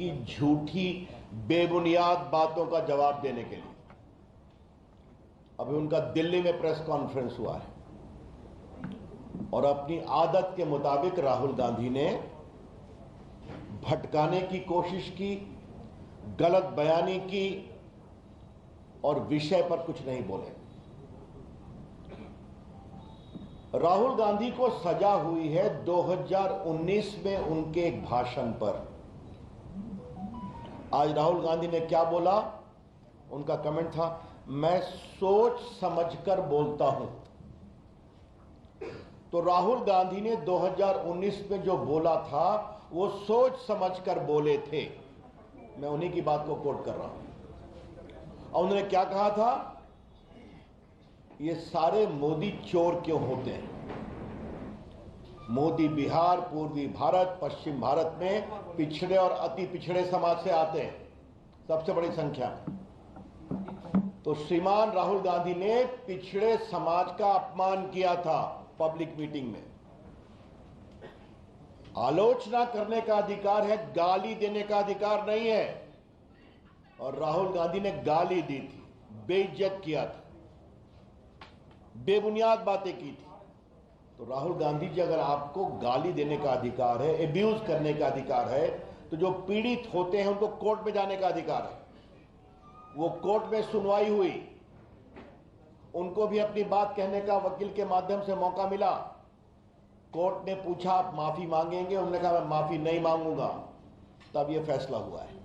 की झूठी बेबुनियाद बातों का जवाब देने के लिए अभी उनका दिल्ली में प्रेस कॉन्फ्रेंस हुआ है और अपनी आदत के मुताबिक राहुल गांधी ने भटकाने की कोशिश की, गलत बयानी की और विषय पर कुछ नहीं बोले। राहुल गांधी को सजा हुई है 2019 में उनके एक भाषण पर। आज राहुल गांधी ने क्या बोला? उनका कमेंट था, मैं सोच समझकर बोलता हूं। तो राहुल गांधी ने 2019 में जो बोला था वो सोच समझकर बोले थे। मैं उन्हीं की बात को कोट कर रहा हूं। और उन्होंने क्या कहा था? ये सारे मोदी चोर क्यों होते हैं? मोदी बिहार, पूर्वी भारत, पश्चिम भारत में पिछड़े और अति पिछड़े समाज से आते हैं, सबसे बड़ी संख्या। तो श्रीमान राहुल गांधी ने पिछड़े समाज का अपमान किया था पब्लिक मीटिंग में। आलोचना करने का अधिकार है, गाली देने का अधिकार नहीं है। और राहुल गांधी ने गाली दी थी, बेइज्जत किया था, बेबुनियाद बातें की थी। तो राहुल गांधी जी, अगर आपको गाली देने का अधिकार है, एब्यूज करने का अधिकार है, तो जो पीड़ित होते हैं उनको कोर्ट में जाने का अधिकार है। वो कोर्ट में सुनवाई हुई, उनको भी अपनी बात कहने का वकील के माध्यम से मौका मिला। कोर्ट ने पूछा आप माफी मांगेंगे? उन्होंने कहा मैं माफी नहीं मांगूंगा। तब यह फैसला हुआ है।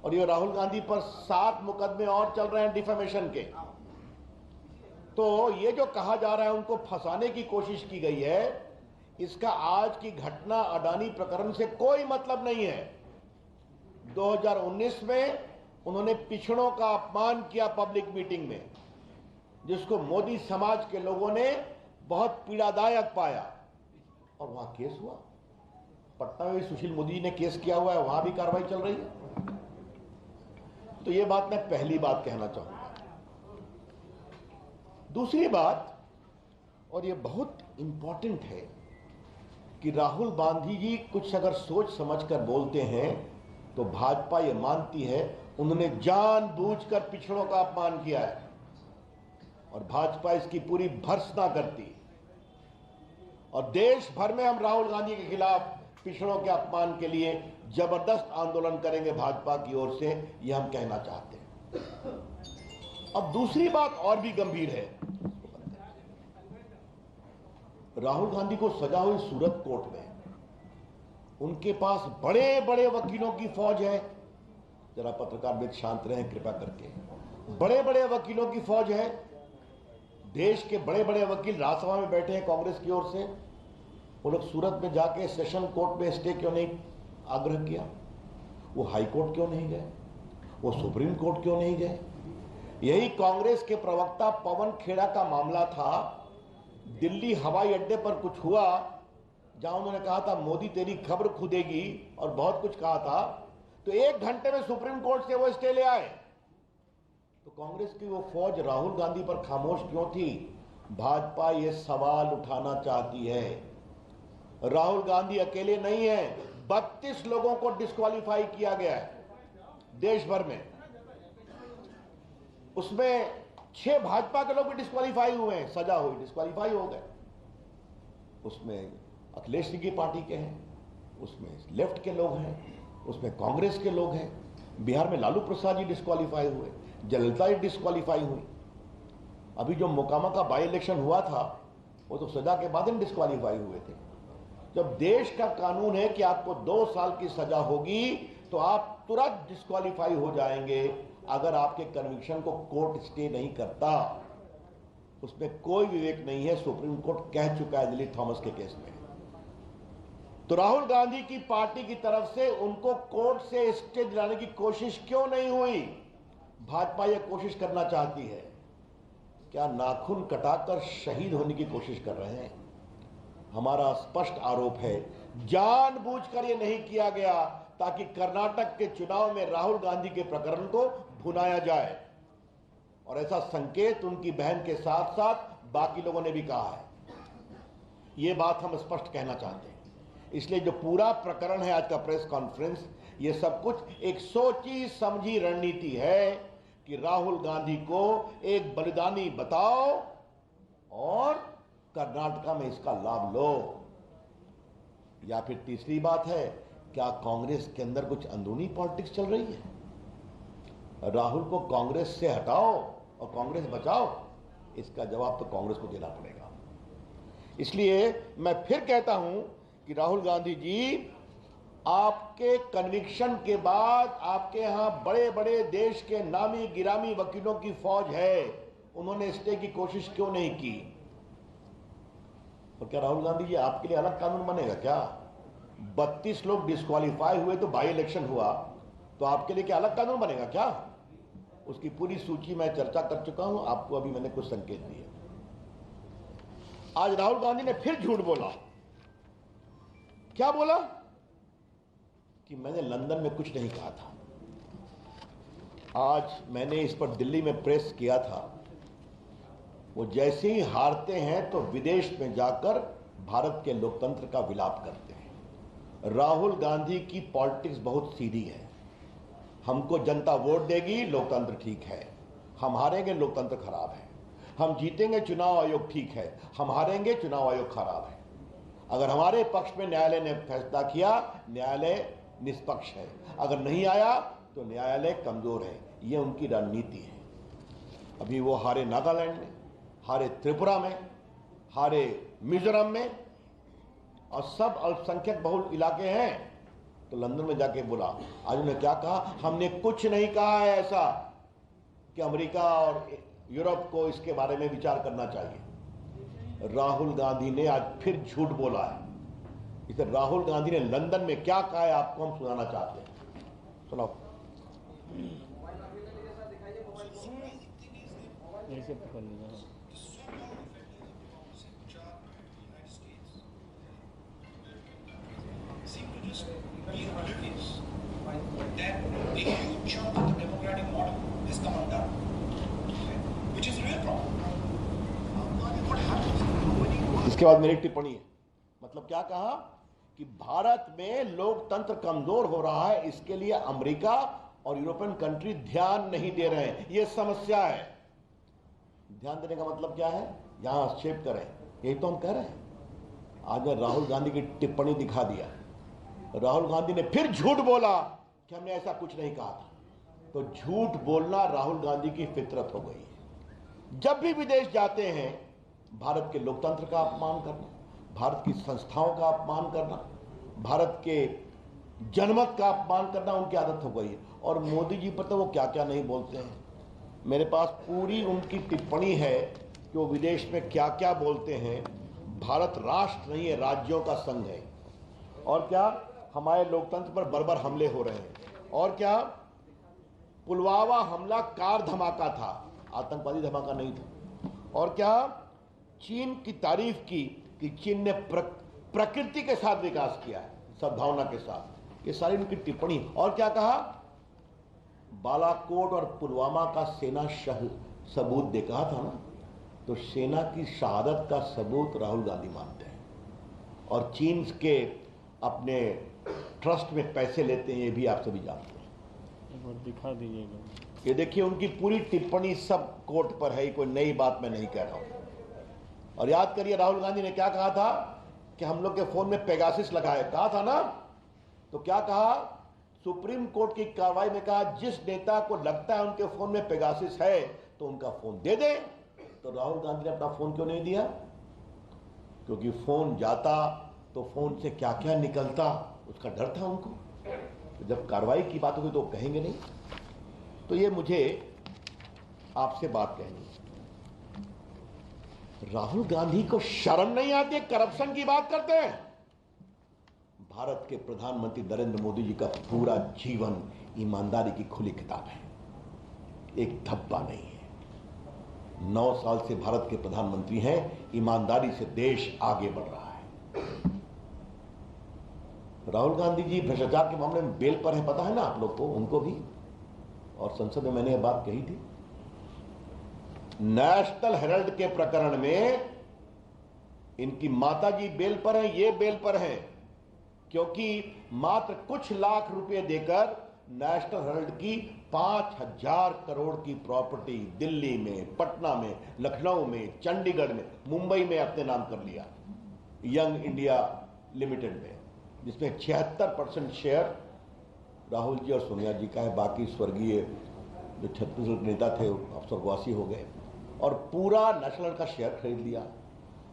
और ये राहुल गांधी पर 7 मुकदमे और चल रहे हैं डिफेमेशन के। तो ये जो कहा जा रहा है उनको फंसाने की कोशिश की गई है, इसका आज की घटना अडानी प्रकरण से कोई मतलब नहीं है। 2019 में उन्होंने पिछड़ों का अपमान किया पब्लिक मीटिंग में, जिसको मोदी समाज के लोगों ने बहुत पीड़ादायक पाया। और वहां केस हुआ। पटना में भी सुशील मोदी जी ने केस किया हुआ है, वहां भी कार्रवाई चल रही है। तो ये बात मैं पहली बात कहना चाहूंगा। दूसरी बात, और ये बहुत इंपॉर्टेंट है, कि राहुल गांधी जी कुछ अगर सोच समझकर बोलते हैं तो भाजपा ये मानती है उन्होंने जानबूझकर पिछड़ों का अपमान किया है और भाजपा इसकी पूरी भर्त्सना करती। और देश भर में हम राहुल गांधी के खिलाफ पिछड़ों के अपमान के लिए जबरदस्त आंदोलन करेंगे भाजपा की ओर से, यह हम कहना चाहते हैं। अब दूसरी बात और भी गंभीर है। राहुल गांधी को सजा हुई सूरत कोर्ट में, उनके पास बड़े बड़े वकीलों की फौज है। जरा पत्रकार मित्र शांत रहें कृपया करके। बड़े बड़े वकीलों की फौज है। देश के बड़े बड़े वकील राज्यसभा में बैठे हैं कांग्रेस की ओर से। वो लोग सूरत में जाके सेशन कोर्ट में स्टे क्यों नहीं आग्रह किया? वो हाई कोर्ट क्यों नहीं गए? वो सुप्रीम कोर्ट क्यों नहीं गए? यही कांग्रेस के प्रवक्ता पवन खेड़ा का मामला था। दिल्ली हवाई अड्डे पर कुछ हुआ जहां उन्होंने कहा था मोदी तेरी खबर खुदेगी और बहुत कुछ कहा था। तो 1 घंटे में सुप्रीम कोर्ट से वो स्टे ले आए। तो कांग्रेस की वो फौज राहुल गांधी पर खामोश क्यों थी? भाजपा ये सवाल उठाना चाहती है। राहुल गांधी अकेले नहीं है, 32 लोगों को डिस्क्वालीफाई किया गया है देश भर में। उसमें 6 भाजपा के लोग भी डिस्क्वालीफाई हुए हैं, सजा हुई, डिस्क्वालीफाई हो गए। उसमें अखिलेश जी की पार्टी के हैं, उसमें लेफ्ट के लोग हैं, उसमें कांग्रेस के लोग हैं। बिहार में लालू प्रसाद जी डिस्क्वालीफाई हुए, जयललिता जी डिस्क्वालीफाई हुई। अभी जो मोकामा का बाई इलेक्शन हुआ था वो तो सजा के बाद ही डिस्क्वालीफाई हुए थे। जब देश का कानून है कि आपको 2 साल की सजा होगी तो आप तुरंत डिस्क्वालीफाई हो जाएंगे अगर आपके कन्विक्शन को कोर्ट स्टे नहीं करता। उसमें कोई विवेक नहीं है, सुप्रीम कोर्ट कह चुका है दिलीप थॉमस के केस में। तो राहुल गांधी की पार्टी की तरफ से उनको कोर्ट से स्टे दिलाने की कोशिश क्यों नहीं हुई? भाजपा यह कोशिश करना चाहती है। क्या नाखून कटाकर शहीद होने की कोशिश कर रहे हैं? हमारा स्पष्ट आरोप है जानबूझकर यह नहीं किया गया ताकि कर्नाटक के चुनाव में राहुल गांधी के प्रकरण को भुनाया जाए। और ऐसा संकेत उनकी बहन के साथ साथ बाकी लोगों ने भी कहा है। यह बात हम स्पष्ट कहना चाहते हैं। इसलिए जो पूरा प्रकरण है आज का प्रेस कॉन्फ्रेंस, ये सब कुछ एक सोची समझी रणनीति है कि राहुल गांधी को एक बलिदानी बताओ और कर्नाटका में इसका लाभ लो। या फिर तीसरी बात है, क्या कांग्रेस के अंदर कुछ अंदरूनी पॉलिटिक्स चल रही है? राहुल को कांग्रेस से हटाओ और कांग्रेस बचाओ, इसका जवाब तो कांग्रेस को देना पड़ेगा। इसलिए मैं फिर कहता हूं कि राहुल गांधी जी, आपके कन्विक्शन के बाद आपके यहां बड़े बड़े देश के नामी गिरामी वकीलों की फौज है, उन्होंने स्टे की कोशिश क्यों नहीं की? और क्या राहुल गांधी जी आपके लिए अलग कानून बनेगा क्या? 32 लोग डिस्क्वालीफाई हुए तो बाई इलेक्शन हुआ, तो आपके लिए क्या अलग कानून बनेगा क्या? उसकी पूरी सूची मैं चर्चा कर चुका हूं, आपको अभी मैंने कुछ संकेत दिए। आज राहुल गांधी ने फिर झूठ बोला। क्या बोला? कि मैंने लंदन में कुछ नहीं कहा था। आज मैंने इस पर दिल्ली में प्रेस किया था। वो जैसे ही हारते हैं तो विदेश में जाकर भारत के लोकतंत्र का विलाप करते हैं। राहुल गांधी की पॉलिटिक्स बहुत सीधी है। हमको जनता वोट देगी, लोकतंत्र ठीक है। हम हारेंगे, लोकतंत्र खराब है। हम जीतेंगे, चुनाव आयोग ठीक है। हम हारेंगे, चुनाव आयोग खराब है। अगर हमारे पक्ष में न्यायालय ने फैसला किया, न्यायालय निष्पक्ष है। अगर नहीं आया तो न्यायालय कमजोर है। यह उनकी रणनीति है। अभी वो हारे नागालैंड में, हारे त्रिपुरा में, हारे मिजोरम में, और सब अल्पसंख्यक बहुल इलाके हैं। तो लंदन में जाके बोला। आज उन्होंने क्या कहा? हमने कुछ नहीं कहा है ऐसा कि अमेरिका और यूरोप को इसके बारे में विचार करना चाहिए। राहुल गांधी ने आज फिर झूठ बोला है। इसे राहुल गांधी ने लंदन में क्या कहा है आपको हम सुनाना चाहते हैं। सुनाओ। इसके बाद मेरी टिप्पणी है। मतलब क्या कहा? कि भारत में लोकतंत्र कमजोर हो रहा है, इसके लिए अमेरिका और यूरोपियन कंट्री ध्यान नहीं दे रहे हैं। यह समस्या है। ध्यान देने का मतलब क्या है? यहां हस्तक्षेप करें, यही तो हम कह रहे हैं। आज मैं राहुल गांधी की टिप्पणी दिखा दिया। राहुल गांधी ने फिर झूठ बोला कि हमने ऐसा कुछ नहीं कहा था। तो झूठ बोलना राहुल गांधी की फितरत हो गई है। जब भी विदेश जाते हैं, भारत के लोकतंत्र का अपमान करना, भारत की संस्थाओं का अपमान करना, भारत के जनमत का अपमान करना उनकी आदत हो गई है। और मोदी जी पर तो वो क्या क्या नहीं बोलते हैं। मेरे पास पूरी उनकी टिप्पणी है कि वो विदेश में क्या क्या बोलते हैं। भारत राष्ट्र नहीं है, राज्यों का संघ है। और क्या हमारे लोकतंत्र पर बर्बर हमले हो रहे हैं। और क्या पुलवामा हमला कार धमाका था, आतंकवादी धमाका नहीं था। और क्या चीन की तारीफ की कि चीन ने प्रकृति के साथ विकास किया है, सद्भावना के साथ। ये सारी उनकी टिप्पणी। और क्या कहा? बालाकोट और पुलवामा का सेना सबूत दे कहा था ना, तो सेना की शहादत का सबूत राहुल गांधी मानते हैं। और चीन के अपने ट्रस्ट में पैसे लेते हैं, ये भी आप सभी जानते हैं। एक बार दिखा दीजिएगा। ये देखिए उनकी पूरी टिप्पणी सब कोर्ट पर है, कोई नई बात मैं नहीं कह रहा हूं। और याद करिए राहुल गांधी ने क्या कहा था कि हम लोग के फोन में पेगासिस लगाए, कहा था ना। तो क्या कहा? सुप्रीम कोर्ट की कार्रवाई में कहा जिस नेता को लगता है उनके फोन में पेगासिस है तो उनका फोन दे दे। तो राहुल गांधी ने अपना फोन क्यों नहीं दिया? क्योंकि फोन जाता तो फोन से क्या क्या निकलता, उसका डर था उनको। तो जब कार्रवाई की बात होगी तो कहेंगे नहीं। तो ये मुझे आपसे बात कहनी है, राहुल गांधी को शर्म नहीं आती? करप्शन की बात करते हैं। भारत के प्रधानमंत्री नरेंद्र मोदी जी का पूरा जीवन ईमानदारी की खुली किताब है, एक धब्बा नहीं है। 9 साल से भारत के प्रधानमंत्री हैं, ईमानदारी से देश आगे बढ़ रहा है। राहुल गांधी जी भ्रष्टाचार के मामले में बेल पर है, पता है ना आप लोग को, उनको भी। और संसद में मैंने यह बात कही थी। नेशनल हेराल्ड के प्रकरण में इनकी माताजी बेल पर हैं, ये बेल पर हैं। क्योंकि मात्र कुछ लाख रुपए देकर नेशनल हेराल्ड की 5,000 करोड़ की प्रॉपर्टी दिल्ली में, पटना में, लखनऊ में, चंडीगढ़ में, मुंबई में अपने नाम कर लिया यंग इंडिया लिमिटेड में, जिसमें 76% शेयर राहुल जी और सोनिया जी का है। बाकी स्वर्गीय जो छत्तीसगढ़ के नेता थे अब स्वर्गवासी हो गए, और पूरा नेशनल का शेयर खरीद लिया।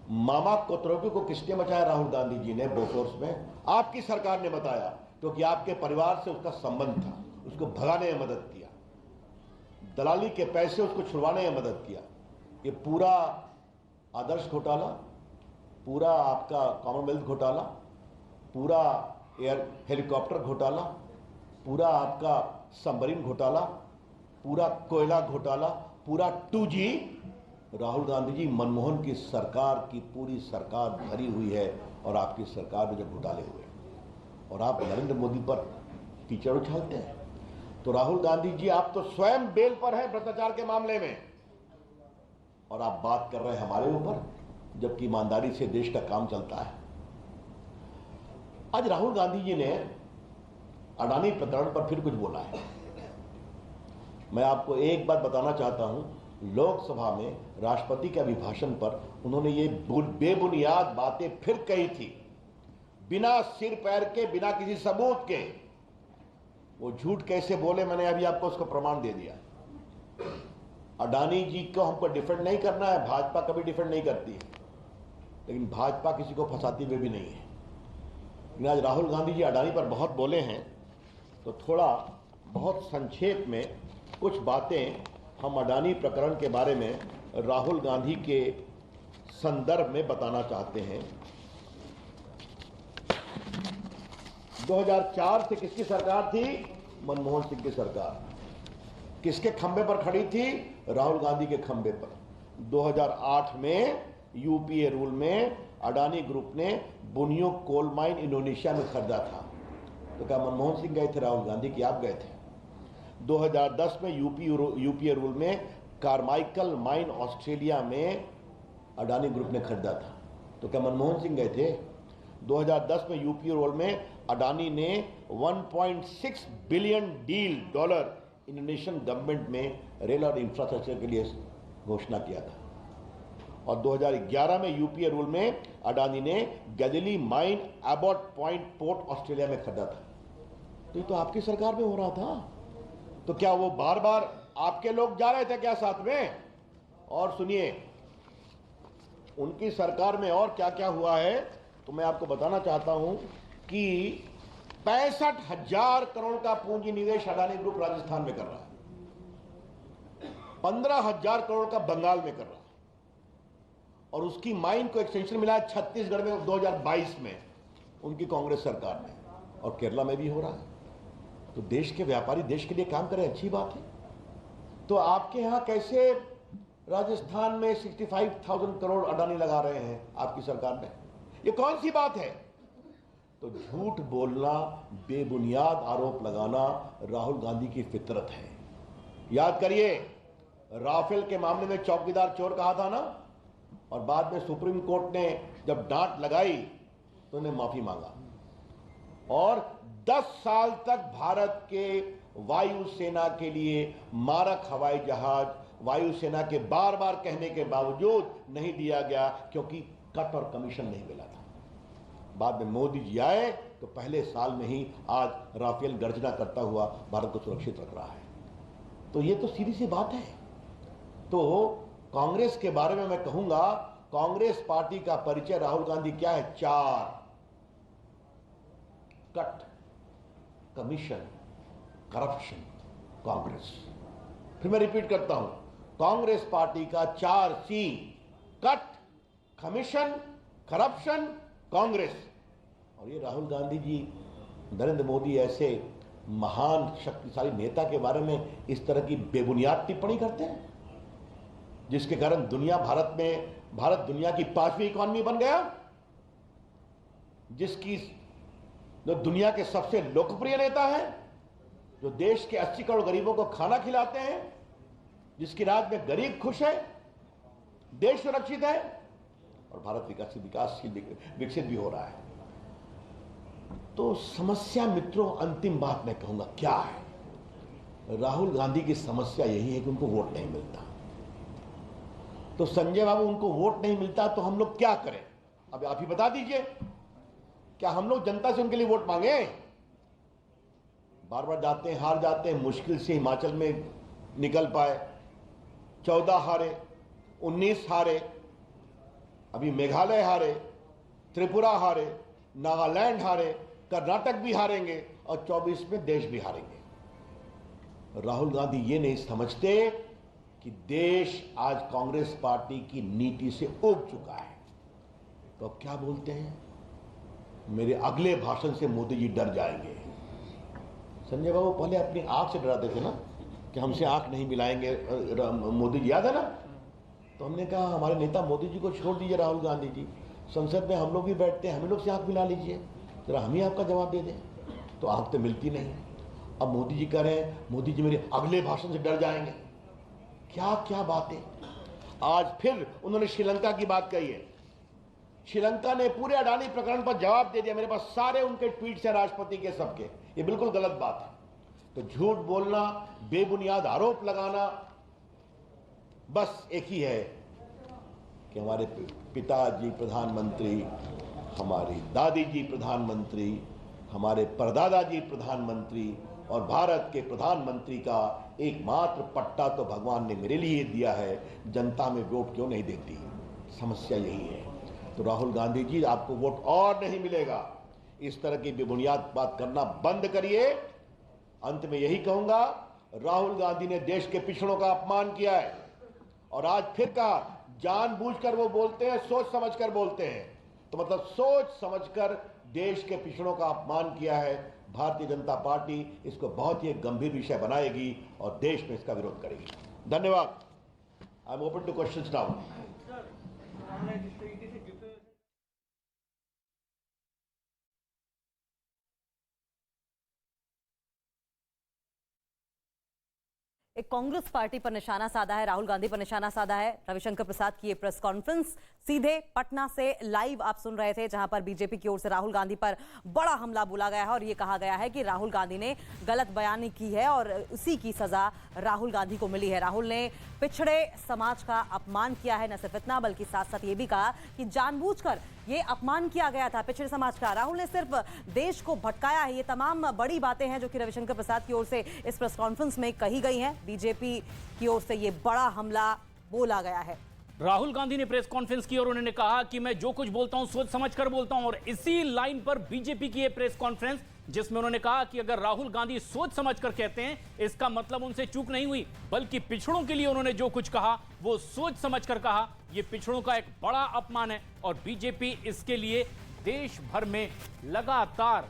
मामा कोतरोपी को किसने बचाया? राहुल गांधी जी ने बोफोर्स में। आपकी सरकार ने बताया, क्योंकि आपके परिवार से उसका संबंध था, उसको भगाने में मदद किया, दलाली के पैसे उसको छुड़वाने में मदद किया। ये पूरा आदर्श घोटाला, पूरा आपका कॉमनवेल्थ घोटाला, पूरा एयर हेलीकॉप्टर घोटाला, पूरा आपका सबमरीन घोटाला, पूरा कोयला घोटाला, पूरा 2G राहुल गांधी जी, मनमोहन की सरकार की पूरी सरकार भरी हुई है। और आपकी सरकार में जब घोटाले हुए और आप नरेंद्र मोदी पर कीचड़ उछालते हैं, तो राहुल गांधी जी आप तो स्वयं बेल पर हैं भ्रष्टाचार के मामले में, और आप बात कर रहे हैं हमारे ऊपर, जबकि ईमानदारी से देश का काम चलता है। आज राहुल गांधी जी ने अडानी प्रकरण पर फिर कुछ बोला है। मैं आपको एक बात बताना चाहता हूं, लोकसभा में राष्ट्रपति के अभिभाषण पर उन्होंने ये बेबुनियाद बातें फिर कही थी, बिना सिर पैर के, बिना किसी सबूत के। वो झूठ कैसे बोले, मैंने अभी आपको उसका प्रमाण दे दिया। अडानी जी को हमको डिफेंड नहीं करना है, भाजपा कभी डिफेंड नहीं करती है, लेकिन भाजपा किसी को फंसाती हुए भी नहीं है। लेकिन आज राहुल गांधी जी अडानी पर बहुत बोले हैं, तो थोड़ा बहुत संक्षेप में कुछ बातें हम अडानी प्रकरण के बारे में राहुल गांधी के संदर्भ में बताना चाहते हैं। 2004 से किसकी सरकार थी? मनमोहन सिंह की सरकार। किसके खंबे पर खड़ी थी? राहुल गांधी के खंबे पर। 2008 में यूपीए रूल में अडानी ग्रुप ने बुनियो कोल माइन इंडोनेशिया में खरीदा था, तो क्या मनमोहन सिंह गए थे, राहुल गांधी की आप गए थे? 2010 में यूपीए रूल में कारमाइकल माइन ऑस्ट्रेलिया में अडानी ग्रुप ने खरीदा था, तो क्या मनमोहन सिंह गए थे? 2010 में यूपीए रूल में अडानी ने 1.6 बिलियन डॉलर इंडोनेशियन गवर्नमेंट में रेल और इंफ्रास्ट्रक्चर के लिए घोषणा किया था। और 2011 में यूपीए रूल में अडानी ने Galilee mine Abbot point port Australia में खरीदा था। तो ये तो आपकी सरकार में हो रहा था। तो क्या वो बार बार आपके लोग जा रहे थे क्या साथ में? और सुनिए, उनकी सरकार में और क्या क्या हुआ है, तो मैं आपको बताना चाहता हूं कि 65,000 करोड़ का पूंजी निवेश अडानी ग्रुप राजस्थान में कर रहा है, 15,000 करोड़ का बंगाल में कर रहा है, और उसकी माइन को एक्सटेंशन मिला है छत्तीसगढ़ में 2022 में उनकी कांग्रेस सरकार में, और केरला में भी हो रहा है। तो देश के व्यापारी देश के लिए काम करें, अच्छी बात है। तो आपके यहां कैसे राजस्थान में 65,000 करोड़ अडानी लगा रहे हैं आपकी सरकार में? ये कौन सी बात है? तो झूठ बोलना, बेबुनियाद आरोप लगाना राहुल गांधी की फितरत है। याद करिए, राफेल के मामले में चौकीदार चोर कहा था ना, और बाद में सुप्रीम कोर्ट ने जब डांट लगाई तो उन्हें माफी मांगा, और 10 साल तक भारत के वायुसेना के लिए मारक हवाई जहाज वायुसेना के बार बार कहने के बावजूद नहीं दिया गया, क्योंकि कट और कमीशन नहीं मिला था। बाद में मोदी जी आए तो पहले साल में ही आज राफेल गर्जना करता हुआ भारत को सुरक्षित रख रहा है। तो ये तो सीधी सी बात है। तो कांग्रेस के बारे में मैं कहूंगा, कांग्रेस पार्टी का परिचय राहुल गांधी क्या है? 4: कट, कमीशन, करप्शन, कांग्रेस। फिर मैं रिपीट करता हूं, कांग्रेस पार्टी का 4C: cut, commission, corruption, Congress. और ये राहुल गांधी जी, नरेंद्र मोदी ऐसे महान शक्तिशाली नेता के बारे में इस तरह की बेबुनियाद टिप्पणी करते हैं, जिसके कारण भारत दुनिया की 5वीं इकॉनमी बन गया, जो दुनिया के सबसे लोकप्रिय नेता है, जो देश के 80 करोड़ गरीबों को खाना खिलाते हैं, जिसकी राज्य में गरीब खुश है, देश सुरक्षित है, और भारत विकसित भी हो रहा है। तो समस्या मित्रों, अंतिम बात मैं कहूंगा क्या है। राहुल गांधी की समस्या यही है कि उनको वोट नहीं मिलता। तो संजय बाबू, उनको वोट नहीं मिलता तो हम लोग क्या करें? अब आप ही बता दीजिए, क्या हम लोग जनता से उनके लिए वोट मांगे? बार बार जाते हैं, हार जाते हैं। मुश्किल से हिमाचल में निकल पाए, 14 हारे, 19 हारे, अभी मेघालय हारे, त्रिपुरा हारे, नागालैंड हारे, कर्नाटक भी हारेंगे और 24 में देश भी हारेंगे। राहुल गांधी ये नहीं समझते कि देश आज कांग्रेस पार्टी की नीति से उब चुका है। तो अब क्या बोलते हैं? मेरे अगले भाषण से मोदी जी डर जाएंगे। संजय बाबू पहले अपनी आंख से डराते थे ना, कि हमसे आंख नहीं मिलाएंगे मोदी जी, याद है ना? तो हमने कहा हमारे नेता मोदी जी को छोड़ दीजिए, राहुल गांधी जी संसद में हम लोग भी बैठते हैं, हम लोग से आंख मिला लीजिए, जरा हम ही आपका जवाब दे दें। तो आंख तो मिलती नहीं। अब मोदी जी कह रहे हैं मोदी जी मेरे अगले भाषण से डर जाएंगे। क्या क्या बातें। आज फिर उन्होंने श्रीलंका की बात कही है। श्रीलंका ने पूरे अडानी प्रकरण पर जवाब दे दिया। मेरे पास सारे उनके ट्वीट्स हैं राष्ट्रपति के, सबके। ये बिल्कुल गलत बात है। तो झूठ बोलना, बेबुनियाद आरोप लगाना, बस एक ही है कि हमारे पिताजी प्रधानमंत्री, हमारी दादी जी प्रधानमंत्री, हमारे परदादा जी प्रधानमंत्री और भारत के प्रधानमंत्री का एकमात्र पट्टा तो भगवान ने मेरे लिए दिया है, जनता में वोट क्यों नहीं देती? समस्या यही है। तो राहुल गांधी जी, आपको वोट और नहीं मिलेगा। इस तरह की बेबुनियाद बात करना बंद करिए। अंत में यही कहूंगा, राहुल गांधी ने देश के पिछड़ों का अपमान किया है और आज फिर कहा जानबूझकर वो बोलते हैं, सोच समझकर बोलते हैं। तो मतलब सोच समझकर देश के पिछड़ों का अपमान किया है। भारतीय जनता पार्टी इसको बहुत ही गंभीर विषय बनाएगी और देश में इसका विरोध करेगी। धन्यवाद। I am open two questions now. एक कांग्रेस पार्टी पर निशाना साधा है, राहुल गांधी पर निशाना साधा है। रविशंकर प्रसाद की ये प्रेस कॉन्फ्रेंस सीधे पटना से लाइव आप सुन रहे थे, जहां पर बीजेपी की ओर से राहुल गांधी पर बड़ा हमला बोला गया है और ये कहा गया है कि राहुल गांधी ने गलत बयानी की है और उसी की सजा राहुल गांधी को मिली है। राहुल ने पिछड़े समाज का अपमान किया है। न सिर्फ इतना, बल्कि साथ साथ ये भी कहा कि जानबूझकर ये अपमान किया गया था पिछड़े समाज का। राहुल ने सिर्फ देश को भटकाया है। ये तमाम बड़ी बातें हैं जो कि रविशंकर प्रसाद की ओर से इस प्रेस कॉन्फ्रेंस में कही गई हैं। बीजेपी की ओर से ये बड़ा हमला बोला गया है। राहुल गांधी ने प्रेस कॉन्फ्रेंस की और उन्होंने कहा कि मैं जो कुछ बोलता हूं सोच समझकर बोलता हूं। और इसी लाइन पर बीजेपी की ये प्रेस कॉन्फ्रेंस, जिसमें उन्होंने कहा कि अगर राहुल गांधी सोच समझकर कहते हैं, इसका मतलब उनसे चूक नहीं हुई, बल्कि पिछड़ों के लिए उन्होंने जो कुछ कहा वो सोच समझकर कहा। ये पिछड़ों का एक बड़ा अपमान है और बीजेपी इसके लिए देश भर में लगातार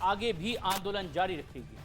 आगे भी आंदोलन जारी रखेगी।